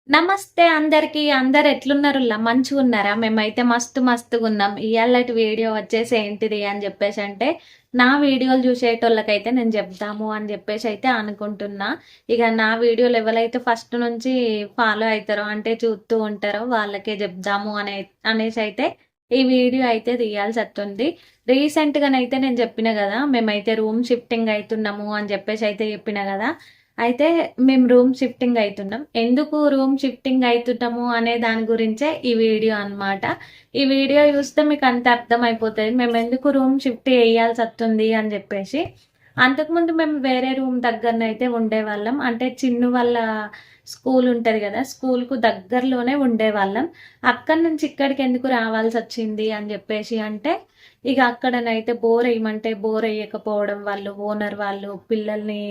నమస్తే అందరికి. అందరు ఎట్లున్నారుల్లా? మంచిగున్నారా? మేమైతే మస్తుగున్నాం. ఇయాలటి వీడియో వచ్చేసి ఏంటిది అని చెప్పేసంటే, నా వీడియోలు చూసేటోళ్ళకైతే నేను చెప్దాము అని చెప్పేసి అయితే అనుకుంటున్నా. ఇక నా వీడియోలు ఎవరైతే ఫస్ట్ నుంచి ఫాలో అవుతారో అంటే చూస్తూ ఉంటారో వాళ్ళకే చెప్దాము అనేసి అయితే ఈ వీడియో అయితే తీయాల్సి వస్తుంది. రీసెంట్గానైతే నేను చెప్పిన కదా, మేమైతే రూమ్ షిఫ్టింగ్ అవుతున్నాము అని చెప్పేసి అయితే చెప్పిన కదా. అయితే మేము రూమ్ షిఫ్టింగ్ అవుతున్నాం. ఎందుకు రూమ్ షిఫ్టింగ్ అవుతున్నాము అనే దాని గురించే ఈ వీడియో అన్నమాట. ఈ వీడియో చూస్తే మీకు అంత అర్థమైపోతుంది మేము ఎందుకు రూమ్ షిఫ్ట్ చేయాల్సి వస్తుంది అని చెప్పేసి. అంతకుముందు మేము వేరే రూమ్ దగ్గరనైతే ఉండేవాళ్ళం. అంటే చిన్ను వాళ్ళ స్కూల్ ఉంటుంది కదా, స్కూల్కు దగ్గరలోనే ఉండేవాళ్ళం. అక్కడి నుంచి ఇక్కడికి ఎందుకు రావాల్సి వచ్చింది అని చెప్పేసి అంటే, ఇక అక్కడనైతే బోర్ వేయమంటే బోర్ వేయకపోవడం, వాళ్ళు ఓనర్ వాళ్ళు పిల్లల్ని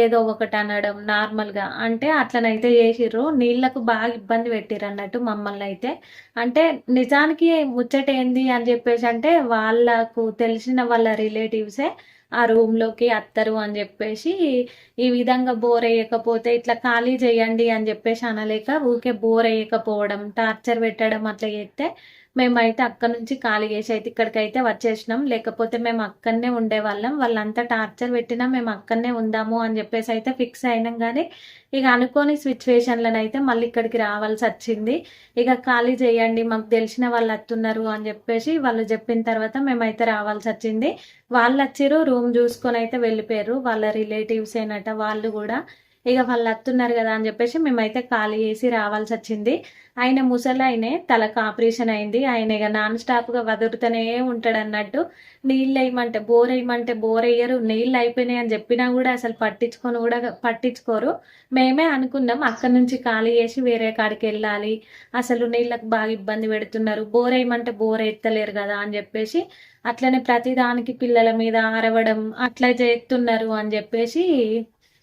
ఏదో ఒకటి అనడం నార్మల్గా అంటే అట్లనైతే చేసిర్రు. నీళ్లకు బాగా ఇబ్బంది పెట్టిర్రు అన్నట్టు మమ్మల్ని అయితే. అంటే నిజానికి ముచ్చట ఏంది అని చెప్పేసి అంటే, వాళ్ళకు తెలిసిన వాళ్ళ రిలేటివ్సే ఆ రూమ్లోకి అత్తరు అని చెప్పేసి ఈ విధంగా బోర్ వేయకపోతే ఇట్లా ఖాళీ చేయండి అని చెప్పేసి అనలేక ఊకే బోర్ వేయకపోవడం, టార్చర్ పెట్టడం అట్లా చేస్తే మేమైతే అక్కడ నుంచి ఖాళీ చేసి అయితే ఇక్కడికైతే వచ్చేసినాం. లేకపోతే మేము అక్కడనే ఉండేవాళ్ళం. వాళ్ళంతా టార్చర్ పెట్టినా మేము అక్కడనే ఉందాము అని చెప్పేసి అయితే ఫిక్స్ అయినాం. కానీ ఇక అనుకోని సిచ్యువేషన్లను అయితే మళ్ళీ ఇక్కడికి రావాల్సి వచ్చింది. ఇక ఖాళీ చేయండి మాకు తెలిసిన వాళ్ళు వస్తున్నారు అని చెప్పేసి వాళ్ళు చెప్పిన తర్వాత మేమైతే రావాల్సి వచ్చింది. వాళ్ళు వచ్చిర్రు, రూమ్ చూసుకొని అయితే వెళ్ళిపోయారు. వాళ్ళ రిలేటివ్స్ ఏనట వాళ్ళు కూడా. ఇక వాళ్ళు వస్తున్నారు కదా అని చెప్పేసి మేమైతే ఖాళీ చేసి రావాల్సి వచ్చింది. ఆయన ముసలాయనే, తలకు ఆపరేషన్ అయింది. ఆయన ఇక నాన్ స్టాప్గా వదులుతూనే ఉంటాడు అన్నట్టు. నీళ్ళు వేయమంటే బోర్ వేయరు. నీళ్ళు అయిపోయినాయి అని చెప్పినా కూడా అసలు పట్టించుకోరు. మేమే అనుకున్నాం అక్కడి నుంచి ఖాళీ చేసి వేరే కాడికి వెళ్ళాలి, అసలు నీళ్ళకి బాగా ఇబ్బంది పెడుతున్నారు, బోర్ వేయమంటే బోర్ ఎత్తలేరు కదా అని చెప్పేసి అట్లనే ప్రతిదానికి పిల్లల మీద అరవడం అట్లా చేస్తున్నారు అని చెప్పేసి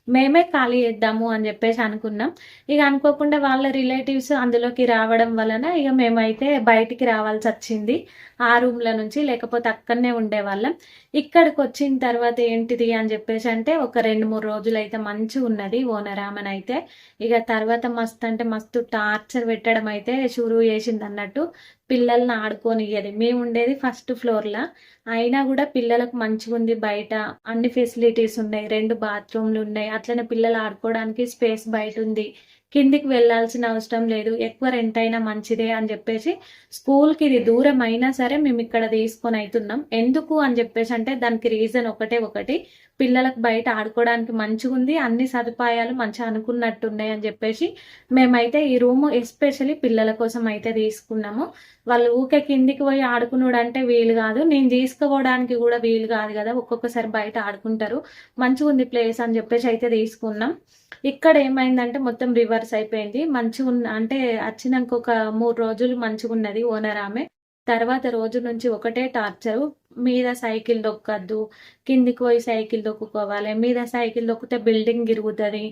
మేమే ఖాళీ చేద్దాము అని చెప్పేసి అనుకున్నాం. ఇక అనుకోకుండా వాళ్ళ రిలేటివ్స్ అందులోకి రావడం వలన ఇక మేమైతే బయటికి రావాల్సి వచ్చింది ఆ రూమ్ల నుంచి. లేకపోతే అక్కడనే ఉండేవాళ్ళం. ఇక్కడికి వచ్చిన తర్వాత ఏంటిది అని చెప్పేసి అంటే ఒక 2-3 రోజులు అయితే మంచిగా ఉన్నది ఓనర్ ఆమెను అయితే. ఇక తర్వాత మస్తు అంటే మస్తు టార్చర్ పెట్టడం అయితే షురూ చేసింది అన్నట్టు. పిల్లల్ని ఆడుకోనియ్యది. మేము ఉండేది ఫస్ట్ ఫ్లోర్లో, అయినా కూడా పిల్లలకు మంచిగా ఉంది. బయట అన్ని ఫెసిలిటీస్ ఉన్నాయి, 2 బాత్రూమ్లు ఉన్నాయి. అట్లనే పిల్లలు ఆడుకోవడానికి స్పేస్ బయట ఉంది. కిందికి వెళ్ళాల్సిన అవసరం లేదు. ఎక్కువ రెంట్ అయినా మంచిదే అని చెప్పేసి స్కూల్కి ఇది దూరం అయినా సరే మేము ఇక్కడ తీసుకొని అవుతున్నాం. ఎందుకు అని చెప్పేసి అంటే దానికి రీజన్ ఒకటి, పిల్లలకు బయట ఆడుకోవడానికి మంచిగా ఉంది, అన్ని సదుపాయాలు మంచిగా అనుకున్నట్టున్నాయి అని చెప్పేసి మేమైతే ఈ రూమ్ ఎస్పెషల్లీ పిల్లల కోసం అయితే తీసుకున్నాము. వాళ్ళు ఊకే కిందికి పోయి ఆడుకున్నాడు అంటే వీలు కాదు, నేను తీసుకుపోవడానికి కూడా వీలు కాదు కదా, ఒక్కొక్కసారి బయట ఆడుకుంటారు, మంచిగా ఉంది ప్లేస్ అని చెప్పేసి అయితే తీసుకున్నాం. ఇక్కడ ఏమైందంటే మొత్తం రివర్స్ అయిపోయింది. మంచిగా అంటే వచ్చినాక ఒక 3 రోజులు మంచిగా ఉన్నది ఓనర్ ఆమె. తర్వాత రోజు నుంచి ఒకటే టార్చరు. మీద సైకిల్ దొక్కద్దు, కిందికి పోయి సైకిల్ దొక్కుకోవాలి, మీద సైకిల్ దొక్కితే బిల్డింగ్ ఇరుగుతుంది,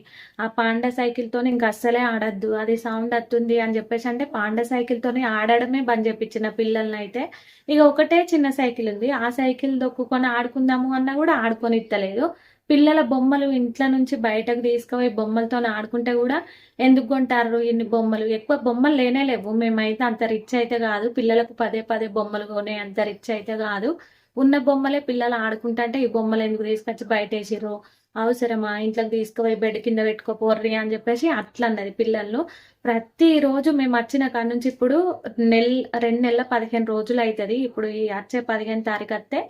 ఆ పాండ సైకిల్తో ఇంక అస్సలే ఆడద్దు, అది సౌండ్ వస్తుంది అని చెప్పేసి అంటే పాండ సైకిల్తోనే ఆడడమే బంద్ చేపించిన పిల్లల్ని అయితే. ఇక ఒకటే చిన్న సైకిల్ ఉంది, ఆ సైకిల్ దొక్కుకొని ఆడుకుందాము అన్నా కూడా ఆడుకొనిత్తలేదు. పిల్లల బొమ్మలు ఇంట్లో నుంచి బయటకు తీసుకుపోయి బొమ్మలతో ఆడుకుంటే కూడా ఎందుకు కొంటారు ఇన్ని బొమ్మలు, ఎక్కువ బొమ్మలు లేనే లేవు. మేమైతే అంత రిచ్ అయితే కాదు, పిల్లలకు పదే బొమ్మలు కొనే అంత రిచ్ అయితే కాదు. ఉన్న బొమ్మలే పిల్లలు ఆడుకుంటుంటే ఈ బొమ్మలు ఎందుకు తీసుకొచ్చి బయట వేసిర్రు, అవసరమా, ఇంట్లోకి తీసుకుపోయి బెడ్ కింద పెట్టుకోపోర్రి అని చెప్పేసి అట్లా అన్నది పిల్లలు. ప్రతిరోజు మేము వచ్చిన కాడ నుంచి ఇప్పుడు 2 నెలల 15 రోజులు అవుతుంది. ఇప్పుడు ఈ వచ్చే 15 తారీఖు వస్తే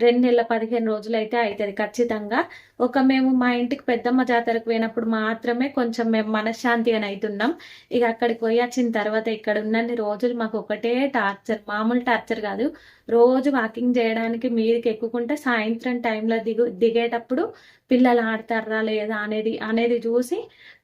2 నెలల 15 రోజులు అయితే అవుతుంది ఖచ్చితంగా. మేము మా ఇంటికి పెద్దమ్మ జాతరకు పోయినప్పుడు మాత్రమే కొంచెం మేము మనశ్శాంతిగా అవుతున్నాం. ఇక అక్కడికి పోయి వచ్చిన తర్వాత ఇక్కడ ఉన్నన్ని రోజులు మాకు ఒకటే టార్చర్, మామూలు టార్చర్ కాదు. రోజు వాకింగ్ చేయడానికి మీదకి ఎక్కుకుంటే సాయంత్రం టైంలో దిగేటప్పుడు పిల్లలు ఆడతారా లేదా అనేది చూసి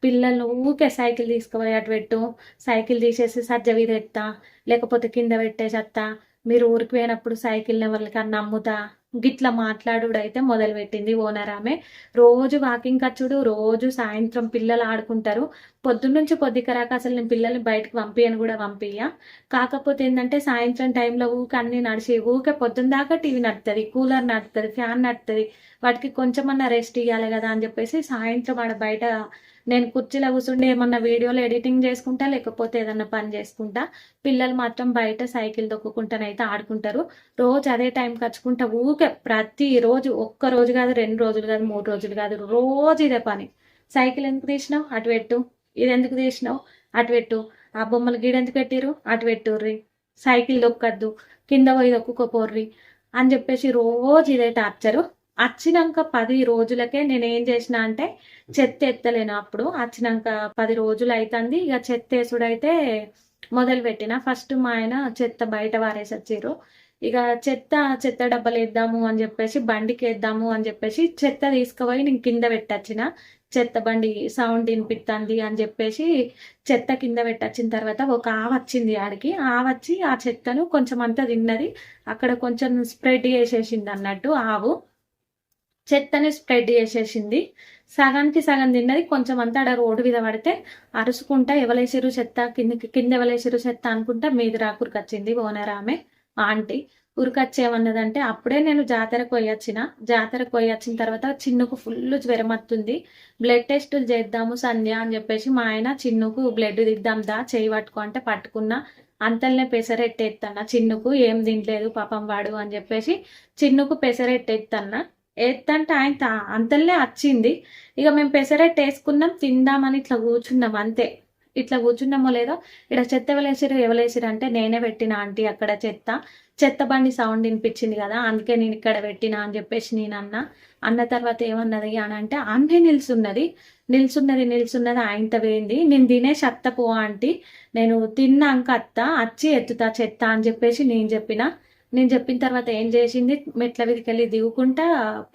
పిల్లల్ని ఊకే సైకిల్ తీసుకుపోయి అటు పెట్టు, సైకిల్ తీసేసి సజ్జ ఎత్తా, లేకపోతే కింద పెట్టేసేస్తా, మీరు ఊరికి పోయినప్పుడు సైకిల్ని ఎవరికన్నా అమ్ముతా, గిట్లా మాట్లాడుడు అయితే మొదలుపెట్టింది ఓనర్ ఆమె. రోజు వాకింగ్ వచ్చుడు, రోజు సాయంత్రం పిల్లలు ఆడుకుంటారు. పొద్దున్నుంచి పొద్దుకరాక అసలు నేను పిల్లల్ని బయటకు పంపియను కూడా పంపియ్య. కాకపోతే ఏంటంటే సాయంత్రం టైంలో ఊకే అన్ని నడిచి ఊకే పొద్దున్న దాకా టీవీ నడుతుంది, కూలర్ నడుతుంది, ఫ్యాన్ నడుతుంది, వాటికి కొంచెమన్నా రెస్ట్ ఇవ్వాలి కదా అని చెప్పేసి సాయంత్రం ఆడ బయట నేను కుర్చీలో కూర్చుండి ఏమన్నా వీడియోలు ఎడిటింగ్ చేసుకుంటా, లేకపోతే ఏదన్నా పని చేసుకుంటా. పిల్లలు మాత్రం బయట సైకిల్ తొక్కుకుంటానైతే ఆడుకుంటారు. రోజు అదే టైం కచ్చుకుంటా ఊకే ప్రతి రోజు, ఒక్క రోజు కాదు, 2 రోజులు కాదు, 3 రోజులు కాదు, రోజు ఇదే పని. సైకిల్ ఎందుకు తీసినావు, అటు పెట్టు. ఇది ఎందుకు తీసినావు, అటు పెట్టు. ఆ బొమ్మలు గీడెందుకు పెట్టిరు, అటు పెట్టుర్రి. సైకిల్ దొక్కద్దు, కింద పోయి దొక్కుకోపోర్రి అని చెప్పేసి రోజు ఇదే టార్చరు. వచ్చినాక 10 రోజులకే నేను ఏం చేసిన అంటే చెత్త ఎత్తలేను. అప్పుడు వచ్చినాక 10 రోజులు అవుతుంది, ఇక చెత్త వేసుడైతే మొదలు పెట్టిన. ఫస్ట్ మా ఆయన చెత్త బయట వారేసి వచ్చిర్రు. ఇక చెత్త డబ్బాలు వేద్దాము అని చెప్పేసి, బండికి వేద్దాము అని చెప్పేసి చెత్త తీసుకుపోయి నేను కింద పెట్టొచ్చిన. చెత్త బండి సౌండ్ వినిపిస్తుంది అని చెప్పేసి చెత్త కింద పెట్టొచ్చిన తర్వాత ఒక ఆవు వచ్చింది ఆడికి. ఆవు వచ్చి ఆ చెత్తను కొంచెం అంతా తిన్నది. అక్కడ కొంచెం స్ప్రెడ్ చేసేసింది అన్నట్టు. ఆవు చెత్తని స్ప్రెడ్ చేసేసింది. సగానికి సగం తిన్నది, కొంచెం అంతా ఆడ రోడ్డు మీద పడితే అరుసుకుంటా ఎవలేసిరు చెత్త, కింద ఎవలేసిరు చెత్త అనుకుంటా మీది రాకురికి వచ్చింది ఓనర్ ఆమె, ఆంటీ. ఉరికొచ్చేమన్నదంటే అప్పుడే నేను జాతరకు పోయొచ్చిన. జాతరకు పోయొచ్చిన తర్వాత చిన్నుకు ఫుల్ జ్వరం వస్తుంది, బ్లడ్ టెస్టులు చేద్దాము సంధ్య అని చెప్పేసి మా ఆయన చిన్నుకు బ్లడ్ దిద్దాం దా చేయి పట్టుకో అంటే పట్టుకున్నా. అంతల్నే పెసరెట్టేస్తాన చిన్నుకు, ఏం తినలేదు పాపం వాడు అని చెప్పేసి చిన్నుకు పెసరెట్టేస్తాన. ఎత్తంటే ఆయన అంతల్నే వచ్చింది. ఇక మేము పెసరెట్ వేసుకున్నాం, తిందామని ఇట్లా కూర్చున్నాం అంతే. ఇట్లా కూర్చున్నామో లేదో ఇక్కడ చెత్త ఎవలేసిరు అంటే నేనే పెట్టిన ఆంటీ అక్కడ చెత్త బండి సౌండ్ వినిపించింది కదా, అందుకే నేను ఇక్కడ పెట్టినా అని చెప్పేసి నేను అన్న తర్వాత ఏమన్నది అని అంటే అన్నీ నిల్చున్నది ఆయనతో వేయింది. నేను తినేసి అత్త పో ఆంటీ, నేను తిన్నాక అత్త వచ్చి ఎత్తుతా చెత్త అని చెప్పేసి నేను చెప్పిన తర్వాత ఏం చేసింది, మెట్ల విదికెళ్ళి దిగుకుంటా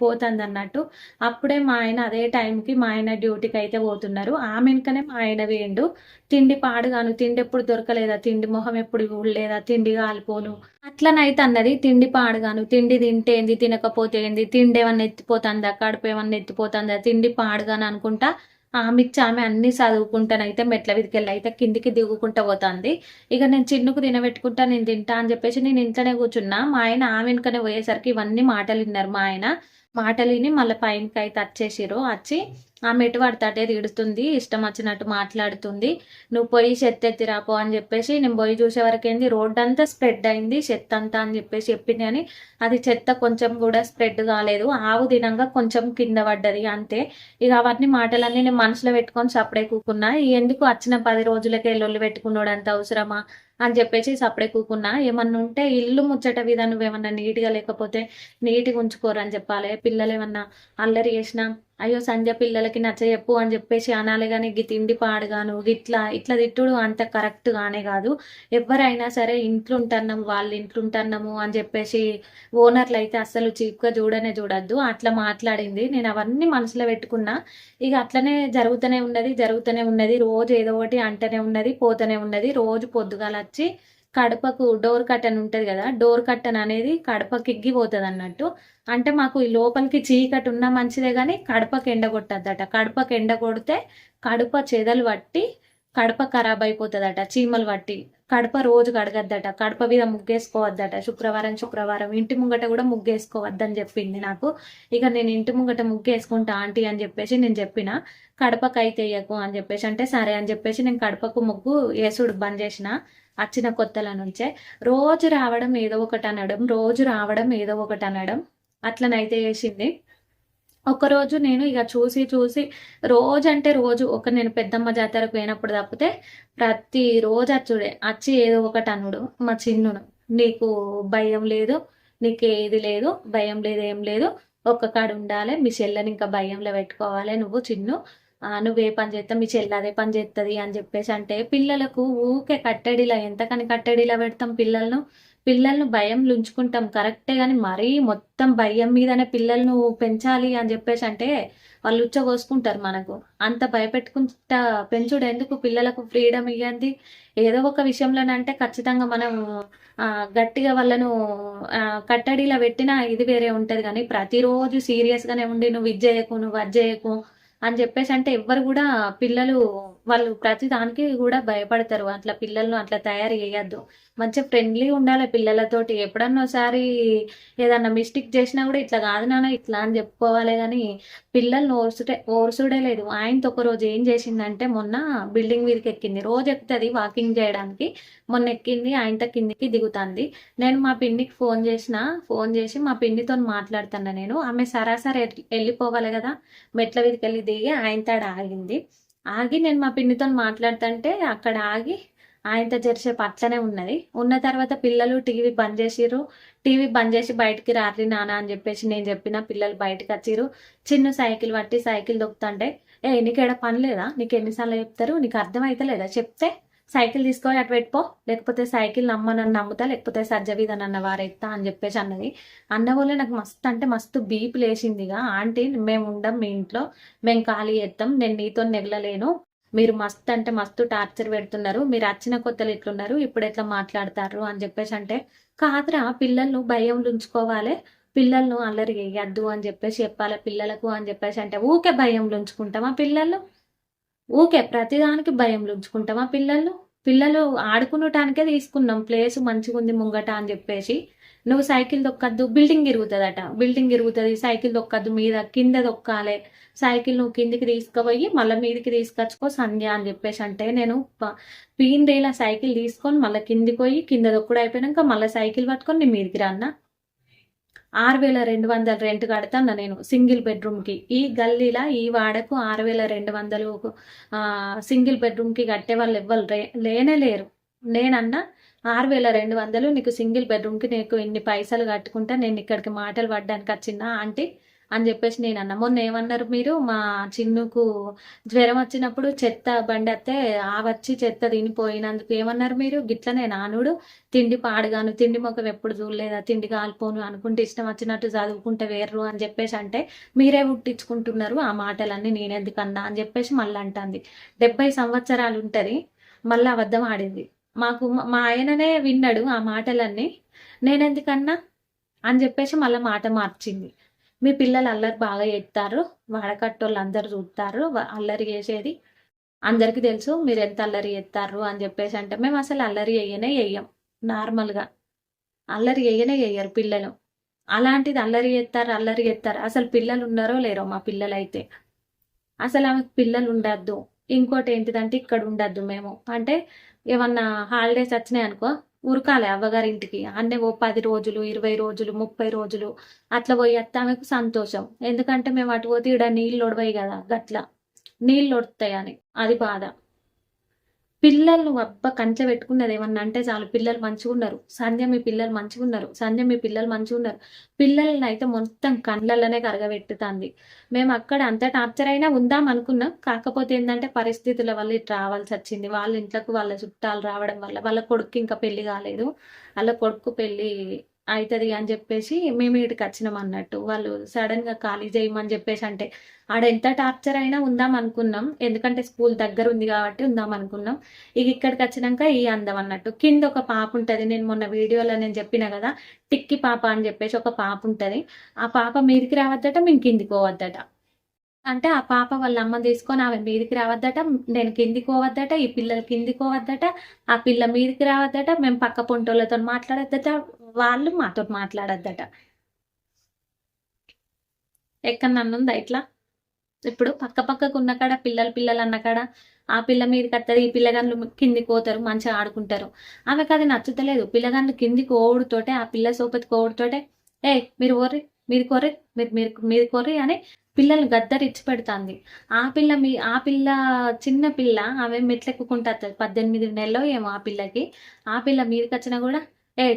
పోతుంది అన్నట్టు. అప్పుడే మా ఆయన అదే టైంకి మా ఆయన డ్యూటీకి అయితే పోతున్నారు. ఆమెకనే మా ఆయన వేయండు. తిండి పాడుగాను, తిండి ఎప్పుడు దొరకలేదా, తిండి మొహం ఎప్పుడు ఊడలేదా, తిండి కాలిపోను అట్లనైతే అన్నది. తిండి పాడుగాను, తిండి తింటే ఏంది, తినకపోతే ఏంది, తిండి ఏమన్నా ఎత్తిపోతుందా, కడుపు ఏమన్నా ఎత్తిపోతుందా, తిండి పాడుగాను అనుకుంటా ఆమె అన్ని చదువుకుంటానైతే మెట్ల విదికెళ్ళి అయితే కిందికి దిగుకుంటా పోతుంది. ఇక నేను చిన్నుకు తినబెట్టుకుంటా, నేను తింటా అని చెప్పేసి నేను ఇంట్లోనే కూర్చున్నా. మా ఆయన ఆమె వెనుకనే పోయేసరికి ఇవన్నీ మాటలు విన్నారు. మా ఆయన మాటలు విని మళ్ళీ పైనకి అయితే వచ్చేసిరు. వచ్చి ఆమె ఎటు పడతాటే తిడుతుంది, ఇష్టం వచ్చినట్టు మాట్లాడుతుంది. నువ్వు పోయి చెత్త ఎత్తిరాపో అని చెప్పేసి నేను పోయి చూసే వరకేంది రోడ్ అంతా స్ప్రెడ్ అయింది చెత్త అంతా అని చెప్పేసి చెప్పింది. కానీ అది చెత్త కొంచెం కూడా స్ప్రెడ్ కాలేదు. ఆవు దినంగా కొంచెం కింద పడ్డది అంతే. ఇక అవన్నీ మాటలన్నీ నేను మనసులో పెట్టుకొని సపడే కూకున్నా. ఎందుకు వచ్చిన 10 రోజులకే లొల్లి పెట్టుకున్నాడు అంత అవసరమా అని చెప్పేసి సపడే కూకున్నా. ఏమన్నా ఉంటే ఇల్లు ముచ్చట విధా, నువ్వేమన్నా నీట్గా లేకపోతే నీట్గా ఉంచుకోరు అని చెప్పాలి. పిల్లలు ఏమన్నా అల్లరి చేసినా అయ్యో సంధ్య పిల్లలకి నచ్చ చెప్పు అని చెప్పేసి అనాలి. కానీ గి తిండి పాడుగాను ఇట్లా తిట్టుడు అంత కరెక్ట్ గానే కాదు. ఎవరైనా సరే ఇంట్లో ఉంటున్నాము, వాళ్ళ ఇంట్లో ఉంటున్నాము అని చెప్పేసి ఓనర్లు అయితే అస్సలు చీప్గా చూడొద్దు. అట్లా మాట్లాడింది. నేను అవన్నీ మనసులో పెట్టుకున్నా. ఇక అట్లనే జరుగుతూనే ఉన్నది. రోజు ఏదో ఒకటి అంటనే ఉన్నది, పోతూనే ఉన్నది. రోజు పొద్దుగాల వచ్చి కడపకు డోర్ కట్టన్ ఉంటుంది కదా, డోర్ కట్టన్ అనేది కడపకి ఎగ్గిపోతుంది అన్నట్టు. అంటే మాకు ఈ లోపలికి చీకటి ఉన్నా మంచిదే కానీ కడపకి ఎండ కొట్టద్దట. కడపకి ఎండ కొడితే కడప చెదలు పట్టి కడప ఖరాబ్ అయిపోతుందట, చీమలు పట్టి. కడప రోజు కడగద్దట, కడప మీద ముగ్గేసుకోవద్దట. శుక్రవారం ఇంటి ముంగట కూడా ముగ్గేసుకోవద్దని చెప్పింది నాకు. ఇక నేను ఇంటి ముంగట ముగ్గేసుకుంటా ఆంటీ అని చెప్పేసి నేను చెప్పిన. కడపకు అయితే వేయకు అని చెప్పేసి అంటే సరే అని చెప్పేసి నేను కడపకు ముగ్గు వేసుడు బంద్ చేసిన. వచ్చిన కొత్తల నుంచే రోజు రావడం ఏదో ఒకటి అనడం అట్లనైతే చేసింది. ఒకరోజు నేను ఇక చూసి రోజు నేను పెద్దమ్మ జాతరకు పోయినప్పుడు తప్పితే ప్రతి రోజు వచ్చి ఏదో ఒకటి అనుడు మా చిన్నును. నీకు భయం లేదు, నీకు ఏది లేదు, భయం లేదు, ఏం లేదు, ఒక్క కాడు ఉండాలి, మీ చెల్లెని ఇంకా భయంలో పెట్టుకోవాలి నువ్వు చిన్ను, నువ్వే పని చేస్తావు, మీ చెల్లి అదే పని చేస్తుంది అని చెప్పేసి అంటే పిల్లలకు ఊకే కట్టడిలా ఎంతకని కట్టడిలా పెడతాం పిల్లలను భయంలో ఉంచుకుంటాం కరెక్టే. కానీ మరీ మొత్తం భయం మీదనే పిల్లలను పెంచాలి అని చెప్పేసి అంటే వాళ్ళు ఉచ్చగోసుకుంటారు. మనకు అంత భయపెట్టుకుంటా పెంచుడు ఎందుకు? పిల్లలకు ఫ్రీడమ్ ఇవ్వండి. ఏదో ఒక విషయంలోనంటే ఖచ్చితంగా మనం గట్టిగా వాళ్ళను కట్టడిలా పెట్టినా ఇది వేరే ఉంటది. కానీ ప్రతిరోజు సీరియస్గానే ఉండి నువ్వు ఇది చేయకు, నువ్వు అది చేయకు అని చెప్పేసి అంటే ఎవ్వరు కూడా పిల్లలు వాళ్ళు ప్రతి దానికి కూడా భయపడతారు. అట్లా పిల్లలను అట్లా తయారు చేయొద్దు. మంచిగా ఫ్రెండ్లీ ఉండాలి పిల్లలతోటి. ఎప్పుడన్నా ఒకసారి ఏదన్నా మిస్టేక్ చేసినా కూడా ఇట్లా కాదు నాన్న ఇట్లా అని చెప్పుకోవాలి కానీ పిల్లల్ని ఓర్సుడే లేదు. ఆయనతో ఒక రోజు ఏం చేసిందంటే మొన్న బిల్డింగ్ మీదకి ఎక్కింది. రోజు ఎక్కుతుంది వాకింగ్ చేయడానికి. మొన్న ఎక్కింది ఆయనతో కిందికి దిగుతుంది. నేను మా పిన్నికి ఫోన్ చేసి మా పిన్నితో మాట్లాడుతున్నా నేను. ఆమె సరాసరి వెళ్ళిపోవాలి కదా, మెట్ల మీదకి వెళ్ళి దిగి ఆయనతో ఆగింది. ఆగి నేను మా పిన్నితో మాట్లాడుతుంటే అక్కడ ఆగి ఆయనతో జరిసేపు అట్లనే ఉన్నది. ఉన్న తర్వాత పిల్లలు టీవీ బంద్ చేసిర్రు. టీవీ బంద్ చేసి బయటికి రాత్రి నాన్న అని చెప్పేసి నేను చెప్పిన. పిల్లలు బయటకు వచ్చిర్రు. చిన్న సైకిల్ పట్టి సైకిల్ దొక్కుతుంటే నీకేడ పని లేదా, నీకు ఎన్నిసార్లు చెప్తారు, నీకు అర్థమైతే లేదా, చెప్తే సైకిల్ తీసుకొని అటు పెట్టుకో, లేకపోతే సైకిల్ నన్ను నమ్ముతా, లేకపోతే సజ్జవీద నన్న వారెత్తా అని చెప్పేసి అన్నది. అన్న వల్లే నాకు మస్తు అంటే మస్తు బీపీ లేచిందిగా. ఆంటీ మేము ఉండం మీ ఇంట్లో, మేము ఖాళీ చేస్తాం, నేను నీతో నెగలలేను, మీరు మస్తు అంటే మస్తు టార్చర్ పెడుతున్నారు, మీరు వచ్చిన కొత్తలు ఎట్లున్నారు, ఇప్పుడు ఎట్లా మాట్లాడతారు అని చెప్పేసి అంటే, కాదురా పిల్లలను భయంలో ఉంచుకోవాలి, పిల్లలను అల్లరి వేయద్దు అని చెప్పేసి చెప్పాలి పిల్లలకు అని చెప్పేసి అంటే, ఊకే భయంలో ఉంచుకుంటామా పిల్లలు? ఊకే ప్రతిదానికి భయంలో ఉంచుకుంటామా పిల్లలు? పిల్లలు ఆడుకునటానికే తీసుకున్నాం ప్లేస్ మంచిగా ఉంది ముంగట అని చెప్పేసి. నువ్వు సైకిల్ దొక్కద్దు, బిల్డింగ్ ఇరుగుతుందట, బిల్డింగ్ ఇరుగుతుంది, సైకిల్ దొక్కద్దు, మీద కింద దొక్కాలి, సైకిల్ నువ్వు కిందికి తీసుకుపోయి మళ్ళీ మీదికి తీసుకొచ్చుకో సంధ్య అని చెప్పేసి అంటే, నేను పీందేలా సైకిల్ తీసుకొని మళ్ళీ కిందికి పోయి కింద దొక్కుడు అయిపోయినాక మళ్ళీ సైకిల్ పట్టుకొని నీ మీదికి రాన్నా. 6,200 రెంట్ కడతాను నేను సింగిల్ బెడ్రూమ్కి. ఈ గల్లీలా ఈ వాడకు 6,200 సింగిల్ బెడ్రూమ్కి కట్టే వాళ్ళు ఎవ్వరు లేనే లేరు. నేనన్నా 6,200 నీకు సింగిల్ బెడ్రూమ్కి నీకు ఇన్ని పైసలు కట్టుకుంటా, నేను ఇక్కడికి మాటలు పడ్డానికి వచ్చిందా ఆంటీ అని చెప్పేసి నేను అన్నా. మొన్న ఏమన్నారు మీరు, మా చిన్నుకు జ్వరం వచ్చినప్పుడు చెత్త బండి వస్తే వచ్చి చెత్త తినిపోయినందుకు ఏమన్నారు మీరు, గిట్లనే నానుడు, తిండి పాడుగాను, తిండి ముఖం ఎప్పుడు చూడలేదా, తిండి కాలిపోను అనుకుంటే ఇష్టం వచ్చినట్టు చదువుకుంటే వేర్రు అని చెప్పేసి అంటే, మీరే పుట్టించుకుంటున్నారు ఆ మాటలన్నీ నేనెందుకన్నా అని చెప్పేసి మళ్ళీ అంటుంది. 70 సంవత్సరాలు ఉంటుంది, మళ్ళీ అబద్ధం ఆడింది. మా ఆయననే విన్నాడు ఆ మాటలన్నీ, నేనెందుకన్నా అని చెప్పేసి మళ్ళీ మాట మార్చింది. మీ పిల్లలు అల్లరి బాగా చేస్తారు, వాడకట్టోళ్ళు అందరు చూస్తారు అల్లరి చేసేది, అందరికీ తెలుసు మీరు ఎంత అల్లరి చేస్తారు అని చెప్పేసి అంటే, మేము అసలు అల్లరి వేయం నార్మల్గా, అల్లరి వేయరు పిల్లలు. అలాంటిది అల్లరి చేస్తారు. అసలు పిల్లలు ఉన్నారో లేరో మా పిల్లలైతే. అసలు ఆమెకు పిల్లలు ఉండద్దు. ఇంకోటి ఏంటిదంటే ఇక్కడ ఉండద్దు మేము అంటే, ఏమన్నా హాలిడేస్ వచ్చినాయి అనుకో ఉరకాలి అవ్వగారింటికి. అన్నే ఓ 10 రోజులు 20 రోజులు 30 రోజులు అట్లా పోయి వస్తే ఆమెకు సంతోషం. ఎందుకంటే మేము అటు పోతే ఇక్కడ నీళ్ళు ఒడవాయి కదా, గట్లా నీళ్ళు ఒడుతాయని అది బాధ. పిల్లలు కంచె పెట్టుకున్నది ఏమన్నా అంటే చాలు, పిల్లలు మంచిగా ఉన్నారు, సంధ్య మీ పిల్లలు మంచిగా ఉన్నారు, సంధ్య మీ పిల్లలు మంచిగా ఉన్నారు. పిల్లల్ని అయితే మొత్తం కళ్ళల్లోనే కరగబెట్టుతుంది. మేము అక్కడ అంత టార్చర్ అయినా ఉందాం అనుకున్నాం. కాకపోతే ఏంటంటే పరిస్థితుల వల్ల ఇటు రావాల్సి వచ్చింది. వాళ్ళ ఇంట్లోకి వాళ్ళ చుట్టాలు రావడం వల్ల వాళ్ళ కొడుకు ఇంకా పెళ్లి కాలేదు, వాళ్ళ కొడుకు పెళ్లి అవుతుంది అని చెప్పేసి మేము ఇటుకి వచ్చినాం అన్నట్టు. వాళ్ళు సడన్ గా ఖాళీ చేయమని చెప్పేసి అంటే, ఆడ ఎంత టార్చర్ అయినా ఉందాం అనుకున్నాం, ఎందుకంటే స్కూల్ దగ్గర ఉంది కాబట్టి ఉందాం అనుకున్నాం. ఇక ఇక్కడికి వచ్చినాక ఈ అందం అన్నట్టు. కింద ఒక పాప ఉంటుంది, నేను మొన్న వీడియోలో నేను చెప్పిన కదా, టిక్కి పాప అని చెప్పేసి ఒక పాప ఉంటుంది. ఆ పాప మీదికి రావద్దట, మేము కిందికి పోవద్దట. అంటే ఆ పాప వాళ్ళ అమ్మ తీసుకొని ఆమె మీదికి రావద్దట, నేను కిందికి పోవద్దట, ఈ పిల్లలు కిందికి పోవద్దట, ఆ పిల్ల మీదికి రావద్దట, మేము పక్క పొంటోళ్ళతో మాట్లాడద్దట, వాళ్ళు మాతో మాట్లాడద్దట. ఎక్కడ నన్నుందా ఇట్లా? ఇప్పుడు పక్కకు ఉన్న కాడ పిల్లలు అన్న కాడ ఆ పిల్ల మీదకి వస్తుంది, ఈ పిల్లగాళ్ళు కిందికి పోతారు, మంచిగా ఆడుకుంటారు. ఆమెకు అది నచ్చుతలేదు. పిల్లగాళ్ళు కిందికి ఓడుతోటే, ఆ పిల్ల సోపతికి ఓడుతోటే, మీరు ఓర్రి, మీది కొర్రి, మీది కొర్రి అని పిల్లల్ని గద్దరిచ్చి పెడుతుంది. ఆ పిల్ల చిన్న పిల్ల, ఆమె మెట్లెక్కుకుంటుంది, 18 నెలలో ఏమో ఆ పిల్లకి. ఆ పిల్ల మీదకి వచ్చినా కూడా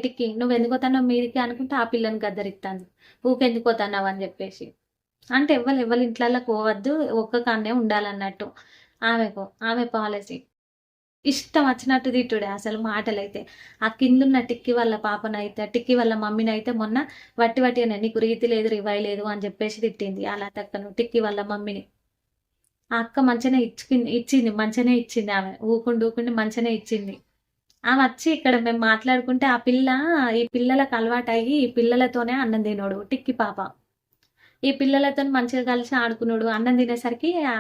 టిక్కి నువ్వు ఎందుకు పోతున్నావు మీదికి అనుకుంటే ఆ పిల్లని గద్దరిస్తుంది, ఊకెందుకు పోతున్నావు అని చెప్పేసి. అంటే ఎవరి ఇంట్లల్లో పోవద్దు, ఒక్క కాన్నే ఉండాలన్నట్టు ఆమె పాలసీ. ఇష్టం వచ్చినట్టు తిట్టుడే అసలు మాటలైతే. ఆ కిందున్న టిక్కి వాళ్ళ పాపనైతే, టిక్కి వాళ్ళ మమ్మీనైతే మొన్న వట్టిగానే నీకు రీతి లేదు రివాయి లేదు అని చెప్పేసి తిట్టింది అలా తక్కను టిక్కి వాళ్ళ మమ్మీని. ఆ అక్క మంచిగానే మంచిగానే ఇచ్చింది, ఆమె ఊకుండి మంచిగానే ఇచ్చింది. ఆమె వచ్చి ఇక్కడ మేము మాట్లాడుకుంటే ఈ పిల్లలకు అలవాటు అయ్యి ఈ పిల్లలతోనే అన్నం తినోడు టిక్కి పాప. ఈ పిల్లలతో మంచిగా కలిసి ఆడుకున్నాడు. అన్నం తినేసరికి ఆ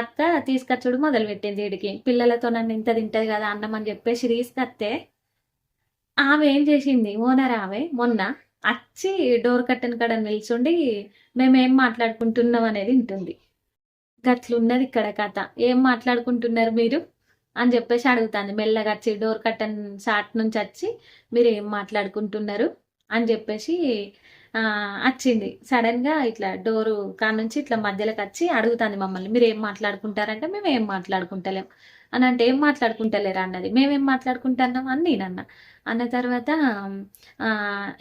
అక్క తీసుకొచ్చుడు మొదలుపెట్టింది ఈడికి. పిల్లలతో నన్ను ఇంత తింటది కదా అన్నం అని చెప్పేసి తీసుకొస్తే ఆమె ఏం చేసింది, ఓనర్ ఆమె మొన్న అచ్చి డోర్ కట్టెన్ కాడ నిల్చుండి మేమేం మాట్లాడుకుంటున్నాం అనేది వింటుంది. గట్లున్నది ఇక్కడ కథ. ఏం మాట్లాడుకుంటున్నారు మీరు అని చెప్పేసి అడుగుతాంది. మెల్లగా వచ్చి డోర్ కట్టన్ సాట్ నుంచి వచ్చి మీరు ఏం మాట్లాడుకుంటున్నారు అని చెప్పేసి వచ్చింది. సడన్ గా ఇట్లా డోరు కానుంచి ఇట్లా మధ్యలోకి వచ్చి అడుగుతాంది మమ్మల్ని. మీరు ఏం మాట్లాడుకుంటారంటే మేము ఏం మాట్లాడుకుంటలేం అని అంటే, ఏం మాట్లాడుకుంటలేరా అన్నది. మేమేం మాట్లాడుకుంటున్నాం అని నేనన్నా. అన్న తర్వాత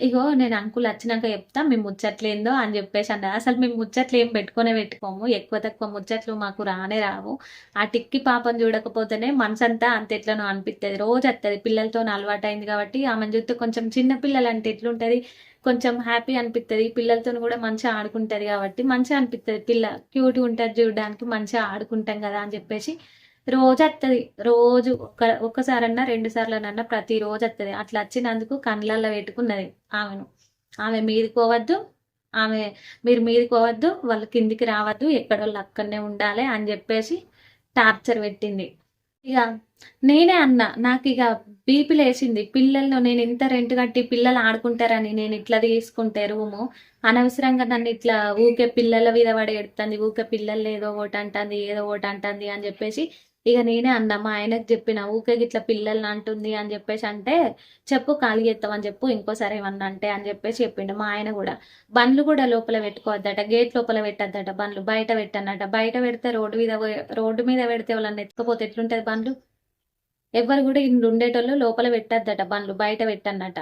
ఇగో నేను అంకుల్ వచ్చినాక చెప్తా మేము ముచ్చట్లేందో అని చెప్పేసి అన్నది. అసలు మేము ముచ్చట్లు ఏం పెట్టుకోము, ఎక్కువ తక్కువ ముచ్చట్లు మాకు రానే రావు. ఆ టిక్కి పాపను చూడకపోతేనే మనసంతా అంత ఎట్లనో అనిపిస్తుంది. రోజు వస్తుంది, పిల్లలతో అలవాటు అయింది కాబట్టి ఆమెను చూస్తే కొంచెం చిన్న పిల్లలు అంటే ఎట్లుంటది, కొంచెం హ్యాపీ అనిపిస్తుంది. పిల్లలతో కూడా మంచిగా ఆడుకుంటది కాబట్టి మంచిగా అనిపిస్తుంది. పిల్ల క్యూట్గా ఉంటుంది చూడడానికి, మంచిగా ఆడుకుంటాం కదా అని చెప్పేసి రోజు వస్తుంది. రోజు ఒక్కసారన్నా 2 సార్లనన్నా ప్రతిరోజు వస్తుంది. అట్లా వచ్చినందుకు కళ్ళల్లో పెట్టుకున్నది ఆమెను. ఆమె మీదికోవద్దు, ఆమె మీరు మీదికోవద్దు, వాళ్ళు కిందికి రావద్దు, ఎక్కడోళ్ళు అక్కడనే ఉండాలి అని చెప్పేసి టార్చర్ పెట్టింది. ఇక నేనే అన్నా, నాకు ఇక బీపీ లేచింది. పిల్లలను నేను ఇంత రెంట్ కట్టి పిల్లలు ఆడుకుంటారని నేను ఇట్లా తీసుకుంటే రూము, అనవసరంగా నన్ను ఇట్లా ఊకే పిల్లల మీద పడి ఎడుతుంది, ఊకే పిల్లలు ఏదో ఒకటి అంటుంది, ఏదో ఒకటి అంటుంది అని చెప్పేసి ఇక నేనే అన్నా. మా ఆయనకు చెప్పిన, ఊకే ఇట్లా పిల్లల్ని అంటుంది అని చెప్పేసి అంటే చెప్పు ఖాళీ చేస్తామని చెప్పు, ఇంకోసారి ఏమన్నా అంటే అని చెప్పేసి చెప్పిండు. మా ఆయన కూడా బండ్లు కూడా లోపల పెట్టుకోవద్దట, గేట్ లోపల పెట్టద్దట, బండ్లు బయట పెట్టన్నట. బయట పెడితే రోడ్డు మీద పెడితే వాళ్ళని ఎత్తుకపోతే ఎట్లుంటది బండ్లు. ఎవరు కూడా ఇన్ని ఉండేటోళ్ళు లోపల పెట్టద్దట, బండ్లు బయట పెట్టన్నట.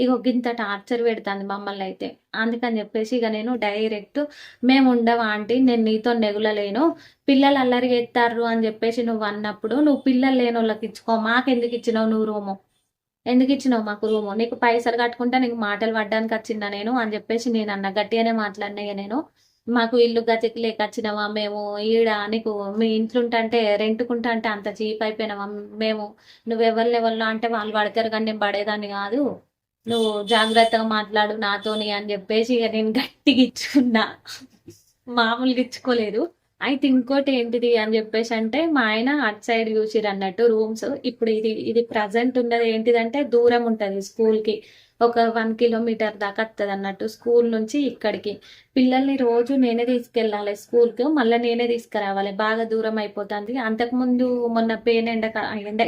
ఇక గింత టార్చర్ పెడుతుంది మమ్మల్ని అయితే. అందుకని చెప్పేసి ఇక నేను డైరెక్ట్ మేము ఉండవా ఆంటీ, నేను నీతో నెగులలేను, పిల్లలు అల్లరి ఎత్తారు అని చెప్పేసి నువ్వు అన్నప్పుడు నువ్వు పిల్లలు లేని వాళ్ళకి ఇచ్చుకో, మాకెందుకు ఇచ్చినావు నువ్వు రూము, ఎందుకు ఇచ్చినావు మాకు రూము, నీకు పైసలు కట్టుకుంటా నీకు మాటలు పడ్డానికి వచ్చిందా నేను అని చెప్పేసి నేను అన్న. గట్టిగానే మాట్లాడినాయి నేను. మాకు ఇల్లు గతికి లేక వచ్చినావా మేము ఈడ, నీకు మీ ఇంట్లో అంటే రెంట్కుంటా అంటే అంత చీప్ అయిపోయినావా మేము, నువ్వెవరినెవరిలో అంటే వాళ్ళు పడతారు కానీ నేను పడేదాన్ని కాదు, నువ్వు జాగ్రత్తగా మాట్లాడు నాతోని అని చెప్పేసి ఇక నేను గట్టిగా ఇచ్చుకున్నా. మామూలుగా ఇచ్చుకోలేదు. అయితే ఇంకోటి ఏంటిది అని చెప్పేసి అంటే, మా ఆయన అటు సైడ్ చూసిరు అన్నట్టు రూమ్స్. ఇప్పుడు ఇది ప్రజెంట్ ఉన్నది ఏంటిదంటే దూరం ఉంటుంది స్కూల్కి, ఒక 1 కిలోమీటర్ దాకా వస్తుంది అన్నట్టు స్కూల్ నుంచి ఇక్కడికి. పిల్లల్ని రోజు నేనే తీసుకెళ్ళాలి స్కూల్కి, మళ్ళీ నేనే తీసుకురావాలి, బాగా దూరం అయిపోతుంది. అంతకుముందు మొన్న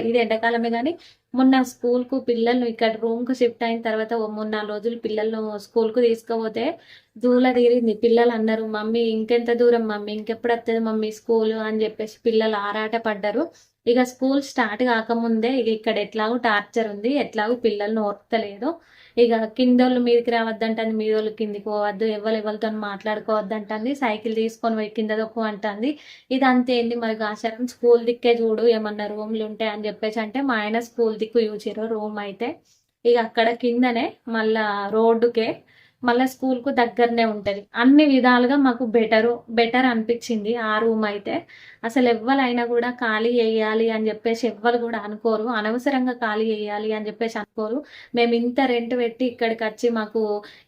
ఇది ఎండాకాలమే కానీ మొన్న స్కూల్కు పిల్లల్ని ఇక్కడ రూమ్కు షిఫ్ట్ అయిన తర్వాత 3-4 రోజులు పిల్లలను స్కూల్కు తీసుకుపోతే దూల తీరింది. పిల్లలు అన్నారు, మమ్మీ ఇంకెంత దూరం మమ్మీ, ఇంకెప్పుడు వస్తుంది మమ్మీ స్కూల్ అని చెప్పేసి పిల్లలు ఆరాట పడ్డారు. ఇక స్కూల్ స్టార్ట్ కాకముందే ఇక ఇక్కడ ఎట్లాగో టార్చర్ ఉంది, ఎట్లాగో పిల్లల్ని ఓర్తలేదు. ఇక కిందోళ్ళు మీదకి రావద్దంటుంది, మీదోళ్ళు కిందికి పోవద్దు, ఎవరితో మాట్లాడుకోవద్దంటుంది, సైకిల్ తీసుకొని పోయి కింద దొక్కు అంటుంది. ఇది అంతేంది మరి ఆచారం, స్కూల్ దిక్కే చూడు ఏమన్నా రూమ్లు ఉంటాయి అని చెప్పేసి అంటే మా ఆయన స్కూల్ దిక్కు చూసిరు రూమ్ అయితే. ఇక అక్కడ కిందనే మళ్ళా రోడ్డుకే, మళ్ళీ స్కూల్కు దగ్గరనే ఉంటుంది. అన్ని విధాలుగా మాకు బెటర్ అనిపించింది ఆ రూమ్ అయితే. అసలు ఎవ్వరైనా కూడా ఖాళీ చేయాలి అని చెప్పేసి ఎవ్వరు కూడా అనుకోరు, అనవసరంగా ఖాళీ చేయాలి అని చెప్పేసి అనుకోరు. మేము ఇంత రెంట్ పెట్టి ఇక్కడికి వచ్చి మాకు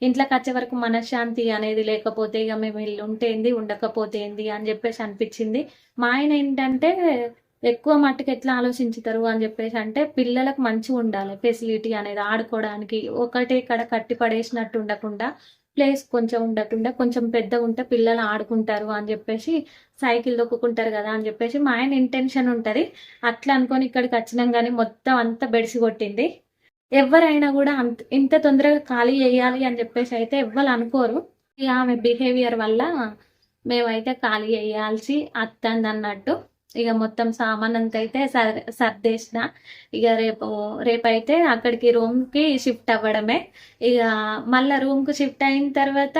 ఇంట్లోకి వచ్చే వరకు మనశ్శాంతి అనేది లేకపోతే ఇక మేము ఇల్లు ఉంటేంది ఉండకపోతే ఏంది అని చెప్పేసి అనిపించింది. మా ఆయన ఏంటంటే ఎక్కువ మట్టుకు ఎట్లా ఆలోచించుతారు అని చెప్పేసి అంటే, పిల్లలకు మంచిగా ఉండాలి ఫెసిలిటీ అనేది, ఆడుకోవడానికి ఒకటే ఇక్కడ కట్టి పడేసినట్టు ఉండకుండా ప్లేస్ కొంచెం ఉండకుండా కొంచెం పెద్దగా ఉంటే పిల్లలు ఆడుకుంటారు అని చెప్పేసి, సైకిల్ దొక్కుంటారు కదా అని చెప్పేసి మా ఆయన ఇంటెన్షన్ ఉంటుంది. అట్లా అనుకొని ఇక్కడికి వచ్చినాం కానీ మొత్తం అంతా బెడిసి కొట్టింది. ఎవరైనా కూడా ఇంత తొందరగా ఖాళీ చేయాలి అని చెప్పేసి అయితే ఎవ్వరు అనుకోరు. ఇక ఆమె బిహేవియర్ వల్ల మేమైతే ఖాళీ చేయాల్సి వస్తుంది అన్నట్టు. ఇక మొత్తం సామాన్ అంతా అయితే సర్దేసిన. ఇక రేపైతే అక్కడికి రూమ్కి షిఫ్ట్ అవ్వడమే. ఇక మళ్ళీ రూమ్కి షిఫ్ట్ అయిన తర్వాత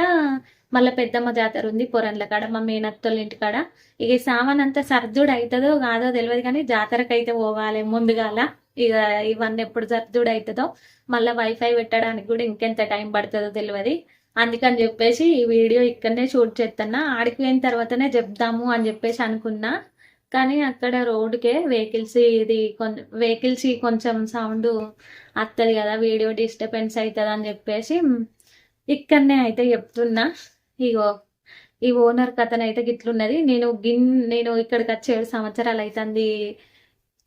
మళ్ళీ పెద్దమ్మ జాతర ఉంది పొరండ్ల కాడ, మా మేనత్తోళ్ళ ఇంటి కాడ. ఇక సామాన్ అంతా సర్దుడు అవుతుందో కాదో తెలియదు కానీ జాతరకైతే పోవాలి ముందుగాల. ఇక ఇవన్నీ ఎప్పుడు సర్దుడు అవుతుందో, మళ్ళీ వైఫై పెట్టడానికి కూడా ఇంకెంత టైం పడుతుందో తెలియదు. అందుకని చెప్పేసి ఈ వీడియో ఇక్కడనే షూట్ చేస్తున్నా. ఆడికి పోయిన తర్వాతనే చెప్దాము అని చెప్పేసి అనుకున్నా. కానీ అక్కడ రోడ్డుకే వెహికల్స్ కొంచెం సౌండ్ వస్తుంది కదా, వీడియో డిస్టర్బెన్స్ అవుతుంది అని చెప్పేసి ఇక్కడనే అయితే చెప్తున్నా. ఇగో ఈ ఓనర్ కథనైతే గిట్లున్నది. నేను ఇక్కడికి వచ్చి 7 సంవత్సరాలు అయితుంది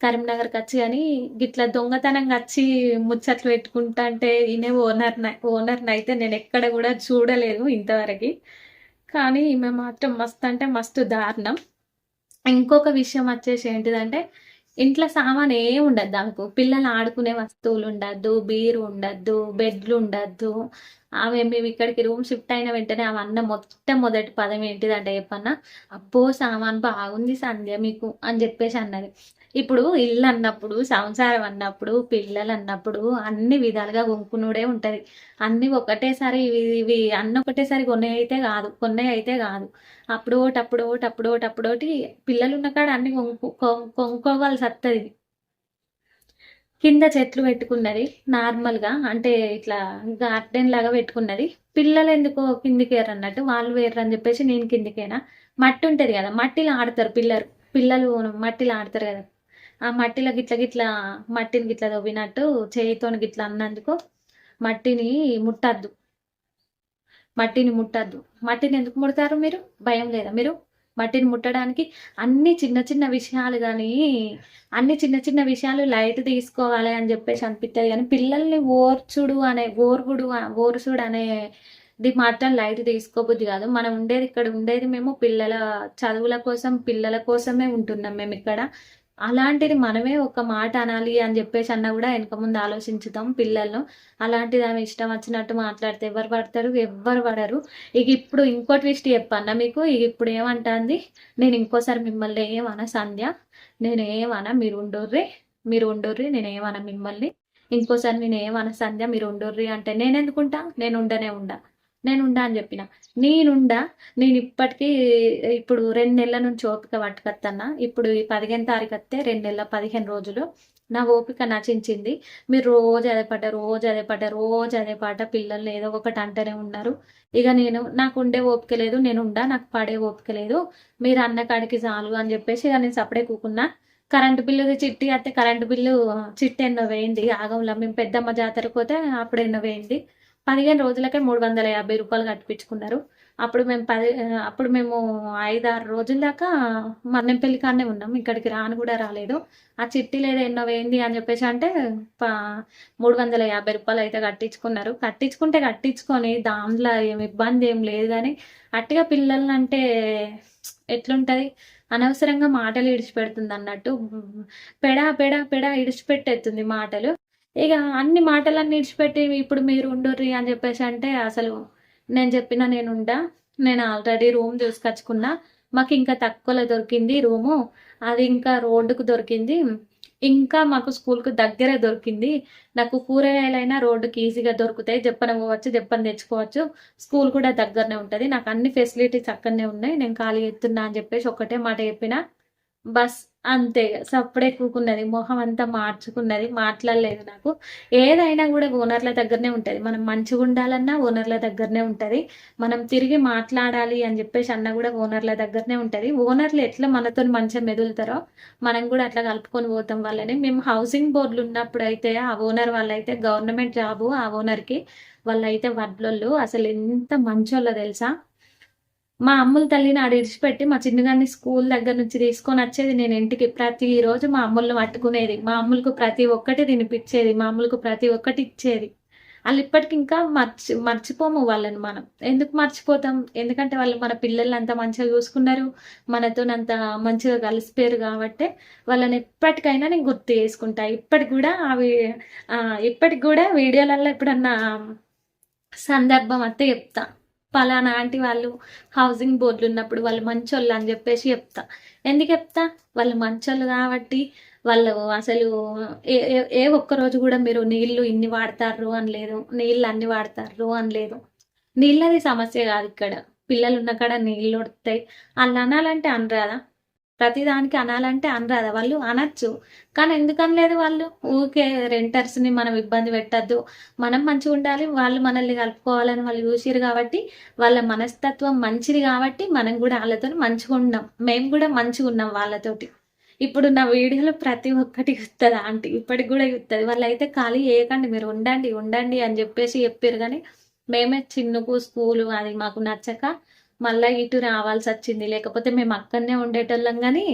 కరీంనగర్కి వచ్చి, అని గిట్లా దొంగతనంగా వచ్చి ముచ్చట్లు పెట్టుకుంటా అంటే ఈయన ఓనర్ని అయితే నేను ఎక్కడ కూడా చూడలేదు ఇంతవరకు. కానీ ఈమె మాత్రం మస్తు అంటే మస్తు దారుణం. ఇంకొక విషయం వచ్చేసి ఏంటిదంటే, ఇంట్లో సామాన్ ఏం ఉండద్దు ఆమెకు. పిల్లలు ఆడుకునే వస్తువులు ఉండద్దు, బీరు ఉండద్దు, బెడ్లు ఉండద్దు. ఆమె మేము ఇక్కడికి రూమ్ షిఫ్ట్ అయిన వెంటనే ఆమె అన్న మొదటి పదం ఏంటిదంటే చెప్పన్నా, అబ్బో సామాన్ బాగుంది సంధ్య మీకు అని చెప్పేసి అన్నది. ఇప్పుడు ఇల్లు అన్నప్పుడు, సంసారం అన్నప్పుడు, పిల్లలు అన్నప్పుడు అన్ని విధాలుగా కొనుక్కునుడే ఉంటది. అన్ని ఒకటేసారి ఇవి ఇవి అన్ని ఒకటేసారి కొన్నవి అయితే కాదు. అప్పుడోటి పిల్లలు ఉన్న కాడ అన్ని కొనుక్కోవాల్సి వస్తుంది. కింద చెట్లు పెట్టుకున్నది నార్మల్గా, అంటే ఇట్లా గార్డెన్ లాగా పెట్టుకున్నది. పిల్లలు ఎందుకో కిందికి అన్నట్టు వాళ్ళు వేర్రు అని చెప్పేసి నేను కిందికేనా. మట్టి ఉంటుంది కదా, మట్టిలో ఆడతారు పిల్లలు మట్టిలో ఆడతారు కదా. ఆ మట్టిలో గిట్ల గిట్ల మట్టిని గిట్ల తవ్వినట్టు చేయితోని గిట్ల అన్నందుకు మట్టిని ముట్టద్దు. మట్టిని ఎందుకు ముడతారు మీరు? భయం లేదా మీరు మట్టిని ముట్టడానికి? అన్ని చిన్న చిన్న విషయాలు కానీ, అన్ని చిన్న చిన్న విషయాలు లైట్ తీసుకోవాలి అని చెప్పేసి అనిపిస్తుంది. కానీ పిల్లల్ని ఓర్చుడు అనేది మాత్రం లైట్ తీసుకోబుద్ది కాదు. మనం ఇక్కడ ఉండేది మేము పిల్లల చదువుల కోసం, పిల్లల కోసమే ఉంటున్నాం మేము ఇక్కడ. అలాంటిది మనమే ఒక మాట అనాలి అని చెప్పేసి అన్నా కూడా వెనక ముందు ఆలోచించుతాం పిల్లలను. అలాంటిది ఆమె ఇష్టం వచ్చినట్టు మాట్లాడితే ఎవరు పడతారు? ఎవ్వరు పడరు. ఇక ఇప్పుడు ఇంకో ట్విస్ట్ చెప్పన్నా మీకు. ఇక ఇప్పుడు ఏమంటుంది, నేను ఇంకోసారి మిమ్మల్ని ఏమన్నా సంధ్య, నేను ఏమన్నా మీరు ఉండుర్రి, నేను ఏమన్నా మిమ్మల్ని ఇంకోసారి నేను ఏమన్నా సంధ్య మీరు ఉండుర్రి అంటే నేను ఎందుకుంటా? నేను ఉండా అని చెప్పిన. నేను ఇప్పటికీ ఇప్పుడు 2 నెలల నుంచి ఓపిక పట్టుకొత్తన్నా. ఇప్పుడు ఈ 15 తారీఖు వస్తే 2 నెలల 15 రోజులు నా ఓపిక నచించింది. మీరు రోజు అదే పాట పిల్లల్ని ఏదో ఒకటి అంటూనే ఉన్నారు. ఇక నాకు ఉండే ఓపిక లేదు, నాకు పడే ఓపిక లేదు, మీరు అన్న కాడికి చాలు అని చెప్పేసి ఇక నేను సపడే కూకున్నా. కరెంటు బిల్లు చిట్టి అయితే కరెంటు బిల్లు చిట్టి ఎన్నో వేయింది ఆగంలో. మేము పెద్దమ్మ జాతరకు పోతే అప్పుడు ఎన్నో వేయింది. 15 రోజులకే 350 రూపాయలు కట్టించుకున్నారు. అప్పుడు మేము 5-6 రోజుల దాకా మన్నెంపల్లి కాడనే ఉన్నాం, ఇక్కడికి కూడా రాలేదు. ఆ చిట్టి లేదా ఎన్నో వేయింది అని చెప్పేసి అంటే 350 రూపాయలు అయితే కట్టించుకొని దాంట్లో ఏమి ఇబ్బంది ఏం లేదు. కానీ అట్టిగా పిల్లల్ని అంటే ఎట్లుంటది, అనవసరంగా మాటలు ఇడిచిపెడుతుంది అన్నట్టు. పెడా పెడా పెడా ఇడిచిపెట్టేస్తుంది మాటలు. ఇక అన్ని మాటలన్నీ ఇడిచిపెట్టి ఇప్పుడు మీరు ఉండుర్రి అని చెప్పేసి అంటే అసలు నేను చెప్పిన నేను ఆల్రెడీ రూమ్ చూసుకొచ్చుకున్నా. మాకు ఇంకా తక్కువలో దొరికింది రూము, అది ఇంకా రోడ్డుకు దొరికింది, ఇంకా మాకు స్కూల్కు దగ్గరే దొరికింది. నాకు కూరగాయలైనా రోడ్డుకి ఈజీగా దొరుకుతాయి, చెప్పన పోవచ్చు, చెప్పని తెచ్చుకోవచ్చు, స్కూల్ కూడా దగ్గరనే ఉంటుంది, నాకు అన్ని ఫెసిలిటీస్ అక్కడనే ఉన్నాయి, నేను ఖాళీ ఎత్తున్నా అని చెప్పేసి ఒక్కటే మాట చెప్పిన. బస్ అంతే, సప్పుడే కూకున్నది, మొహం అంతా మార్చుకున్నది, మాట్లాడలేదు. నాకు ఏదైనా కూడా ఓనర్ల దగ్గరనే ఉంటుంది. మనం మంచిగా ఉండాలన్నా ఓనర్ల దగ్గరనే ఉంటుంది. మనం తిరిగి మాట్లాడాలి అని చెప్పేసి అన్న కూడా ఓనర్ల దగ్గరనే ఉంటుంది. ఓనర్లు ఎట్లా మనతో మంచిగా మెదులుతారో మనం కూడా అట్లా కలుపుకొని పోతాం వాళ్ళని. మేము హౌసింగ్ బోర్డులు ఉన్నప్పుడు అయితే ఆ ఓనర్ వాళ్ళైతే గవర్నమెంట్ జాబు, ఆ ఓనర్కి వాళ్ళైతే వడ్లోళ్ళు అసలు ఎంత మంచోళ్ళో తెలుసా. మా అమ్ముల తల్లిని ఆడ ఇడిచిపెట్టి మా చిన్నగాన్ని స్కూల్ దగ్గర నుంచి తీసుకొని వచ్చేది నేను ఇంటికి. ప్రతిరోజు మా అమ్ములను పట్టుకునేది, మా అమ్ములకు ప్రతి ఒక్కటి తినిపించేది, మా అమ్ములకు ప్రతి ఒక్కటి ఇచ్చేది. వాళ్ళు ఇప్పటికి ఇంకా మర్చిపోము వాళ్ళని. మనం ఎందుకు మర్చిపోతాం? ఎందుకంటే వాళ్ళు మన పిల్లల్ని అంత మంచిగా చూసుకున్నారు, మనతో అంత మంచిగా కలిసిపోయారు కాబట్టి వాళ్ళని ఎప్పటికైనా నేను గుర్తు చేసుకుంటా. ఇప్పటికి కూడా వీడియోలలో ఎప్పుడన్నా సందర్భం అయితే చెప్తా, పలానా ఆంటీ వాళ్ళు హౌసింగ్ బోర్డులు ఉన్నప్పుడు వాళ్ళు మంచోళ్ళు అని చెప్పేసి చెప్తా. ఎందుకు చెప్తా? వాళ్ళు మంచోళ్ళు కాబట్టి. వాళ్ళు అసలు ఏ ఒక్కరోజు కూడా మీరు నీళ్ళు ఇన్ని వాడతారు అని లేదు, నీళ్ళు అన్ని వాడతారు అని లేదు. నీళ్ళది సమస్య కాదు ఇక్కడ, పిల్లలు ఉన్న కాడ నీళ్ళు వస్తాయి. వాళ్ళు అనాలంటే అనరాదా? ప్రతిదానికి అనాలంటే అనరాదా? వాళ్ళు అనొచ్చు, కానీ ఎందుకు అనలేదు వాళ్ళు? ఊరికే రెంటర్స్ని మనం ఇబ్బంది పెట్టద్దు, మనం మంచిగా ఉండాలి, వాళ్ళు మనల్ని కలుపుకోవాలని వాళ్ళు చూసిరు కాబట్టి, వాళ్ళ మనస్తత్వం మంచిది కాబట్టి మనం కూడా వాళ్ళతో మంచిగా ఉన్నాం. మేము కూడా మంచిగా ఉన్నాం వాళ్ళతోటి. ఇప్పుడు నా వీడియోలో ప్రతి ఒక్కటి ఇస్తుంది ఆంటీ, ఇప్పటికి కూడా ఇస్తుంది. వాళ్ళు అయితే ఖాళీ చేయకండి, మీరు ఉండండి అని చెప్పేసి చెప్పారు. కానీ మేమే చిన్నకు స్కూలు అది మాకు నచ్చక మళ్ళీ ఇటు రావాల్సి వచ్చింది. లేకపోతే మేము అక్కడనే ఉండేటోళ్ళం కానీ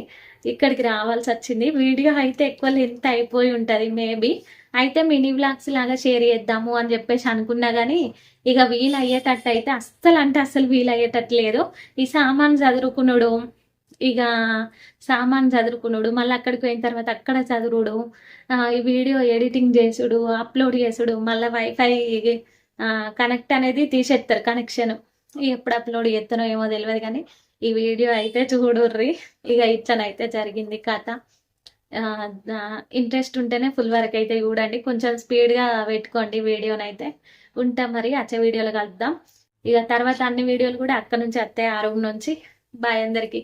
ఇక్కడికి రావాల్సి వచ్చింది. వీడియో అయితే ఎక్కువ లెంత్ అయిపోయి ఉంటుంది మేబీ. అయితే మినీ వ్లాగ్స్ లాగా షేర్ చేద్దాము అని చెప్పేసి అనుకున్నా కానీ ఇక వీలు అయ్యేటట్టు అయితే అస్సలు అంటే అస్సలు వీలు అయ్యేటట్టు లేదు. ఈ సామాన్ చదువుకున్నాడు, ఇక సామాన్ చదువుకున్నాడు, మళ్ళీ అక్కడికి పోయిన తర్వాత అక్కడ చదువుడు, ఈ వీడియో ఎడిటింగ్ చేసుడు, అప్లోడ్ చేసుడు, మళ్ళీ వైఫై కనెక్ట్ అనేది తీసేస్తారు కనెక్షన్. ఎప్పుడు అప్లోడ్ చేస్తానో ఏమో తెలియదు కానీ ఈ వీడియో అయితే చూడుర్రి. ఇక ఇట్లనైతే జరిగింది కథ. ఇంట్రెస్ట్ ఉంటేనే ఫుల్ వరకు అయితే చూడండి, కొంచెం స్పీడ్గా పెట్టుకోండి వీడియోనైతే. ఉంటాం మరి వచ్చే వీడియోలో కలుద్దాం. ఇక తర్వాత అన్ని వీడియోలు కూడా అక్కడ నుంచి వస్తాయి, ఆ రూమ్ నుంచి. బాయ్ అందరికీ.